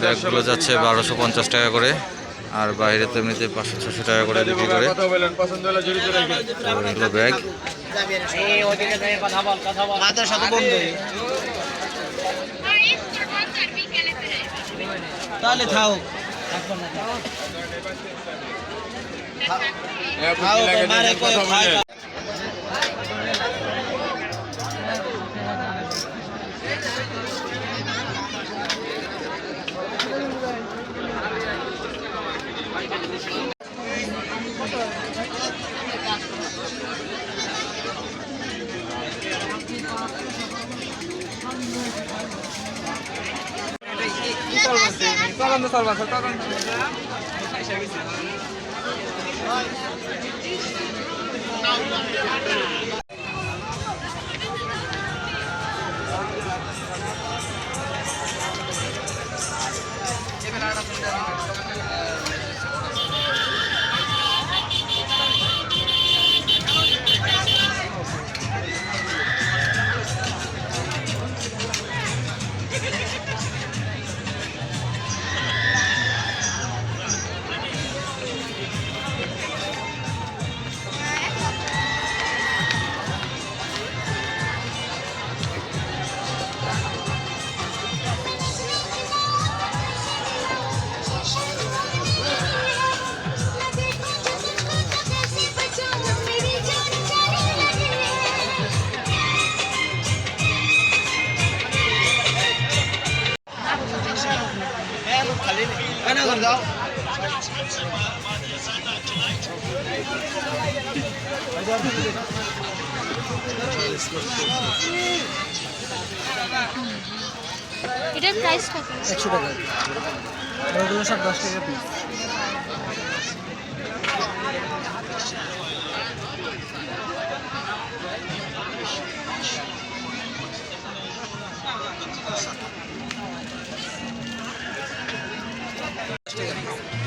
ব্যাগগুলো যাচ্ছে 1250 টাকা করে, আর বাইরে তো এমনিতে 500-600 টাকা করে বিক্রি করে। এগুলো ব্যাগ তাহলে থাও এটার প্রাইস কত? 100 টাকা। ওগুলো সব 10 টাকা পিস।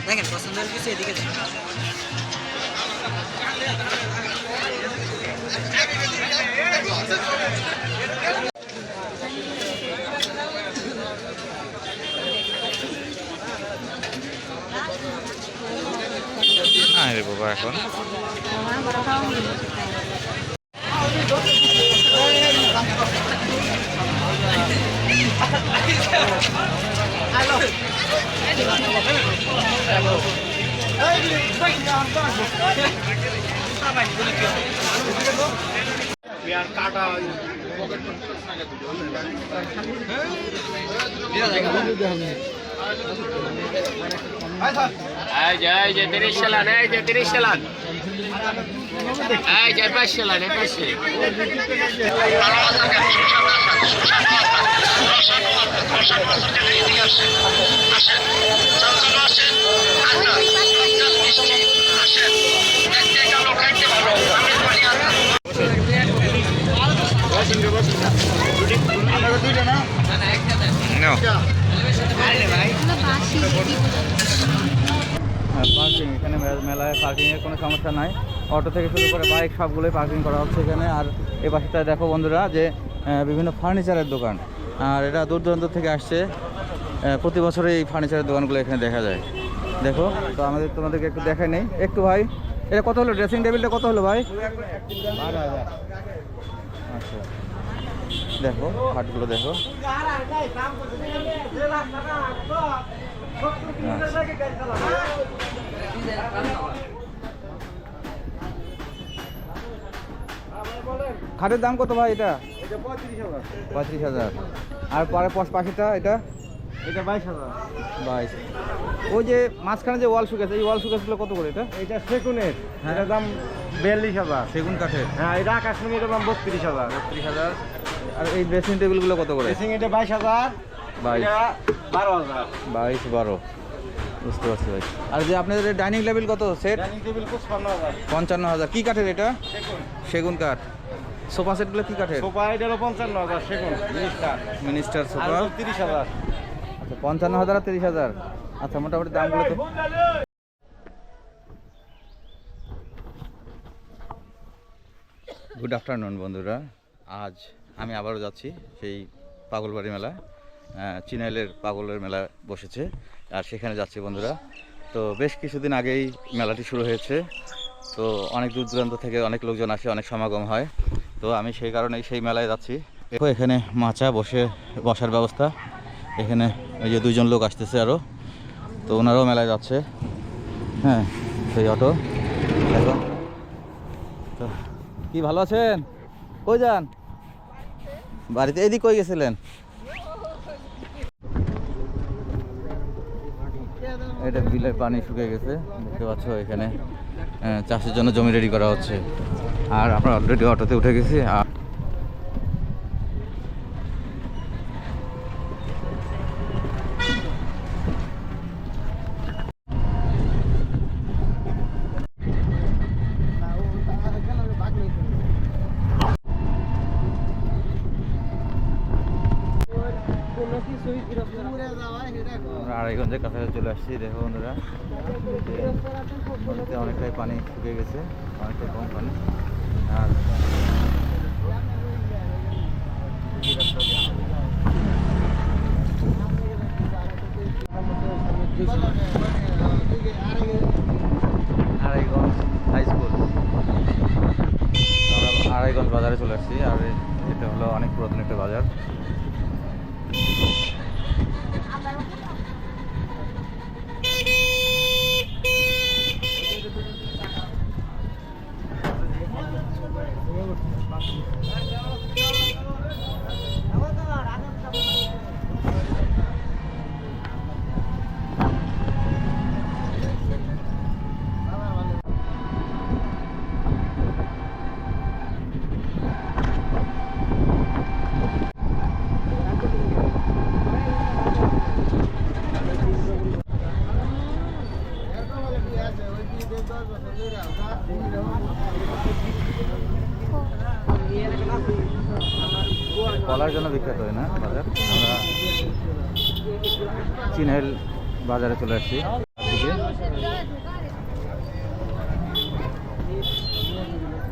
দেখেন পছন্দ হলে কিছু এদিকে দেখেন। আরে বাবা এখন এই যে 30 চালান, এই যে 30 চালান, এই যে 5 চালান, এই 5 পার্কিং এখানে মেলায় পার্কিংয়ের কোনো সমস্যা নাই। অটো থেকে শুরু করে বাইক সবগুলোই পার্কিং করা হচ্ছে এখানে। আর এই পাশটায় দেখো বন্ধুরা যে বিভিন্ন ফার্নিচারের দোকান, আর এটা দূর দূরান্ত থেকে আসছে। প্রতি বছর এই ফার্নিচারের দোকানগুলো এখানে দেখা যায়। দেখো তো তোমাদেরকে একটু দেখাই নেই একটু ভাই, এটা কত হলো? ড্রেসিং টেবিলটা কত হলো ভাই? 12,000। আচ্ছা দেখো খাটগুলো দেখো। খাটের দাম কত ভাই? এটা 35,000। আর পরে পাশেটা এটা 22। ওই যে মাঝখানে যে ওয়াল শুকেছে, এই ওয়াল শুকেছিল কত করে? এটা সেগুনের, এটার দাম 42,000। সেগুন কাঠের। হ্যাঁ, এটা আকাশমণি, এটার দাম 32,000। 32,000। আর এই ড্রেসিং টেবিলগুলো কত করে? ড্রেসিং এটা 22,000, 12,000। 22-12 বুঝতে পারছি ভাই। আর যে আপনাদের ডাইনিং টেবিল কত সেট? Dining table 55,000। 55,000। কি কাঠের এটা? সেগুন কাঠ। সোফা সেটগুলো কি কাঠের? সোফা এটারও 55,000 সেগুন, মিনিস্টার সোফা 30,000। আচ্ছা 55,000 আর 30,000। আচ্ছা মোটামুটি দামগুলো তো। গুড আফটারনুন বন্ধুরা। আজ আমি আবারও যাচ্ছি সেই পাগলবাড়ি মেলা। চিনাইলের পাগলের মেলা বসেছে আর সেখানে যাচ্ছি বন্ধুরা। তো বেশ কিছুদিন আগেই মেলাটি শুরু হয়েছে, তো অনেক দূর দূরান্ত থেকে অনেক লোকজন আসে, অনেক সমাগম হয়। তো আমি সেই কারণেই সেই মেলায় যাচ্ছি। দেখো এখানে মাচা বসার ব্যবস্থা। এখানে এই যে 2জন লোক আসতেছে আরও, তো ওনারাও মেলায় যাচ্ছে। হ্যাঁ, সেই অটো দেখো। তো কি ভালো আছেন? কই যান? বাড়িতে। এদিক কই গেছিলেন? এটা বিলের পানি শুকিয়ে গেছে, দেখতে পাচ্ছ। এখানে চাষের জন্য জমি রেডি করা হচ্ছে। আর আমরা অলরেডি অটোতে উঠে গেছি। আর আমরা আড়াইগঞ্জের কাছাকাছি চলে আসছি। দেখো বন্ধুরা, নদীতে অনেকটাই পানি শুকিয়ে গেছে, অনেকটাই কম পানি। আর আড়াইগঞ্জ হাই স্কুল, আমরা আড়াইগঞ্জ বাজারে চলে আসছি। আর এটা হলো অনেক পুরাতন একটা বাজার। কলার জন্য বিখ্যাত হয় না বাজার। আমরা চিনাইল বাজারে চলে আসছি।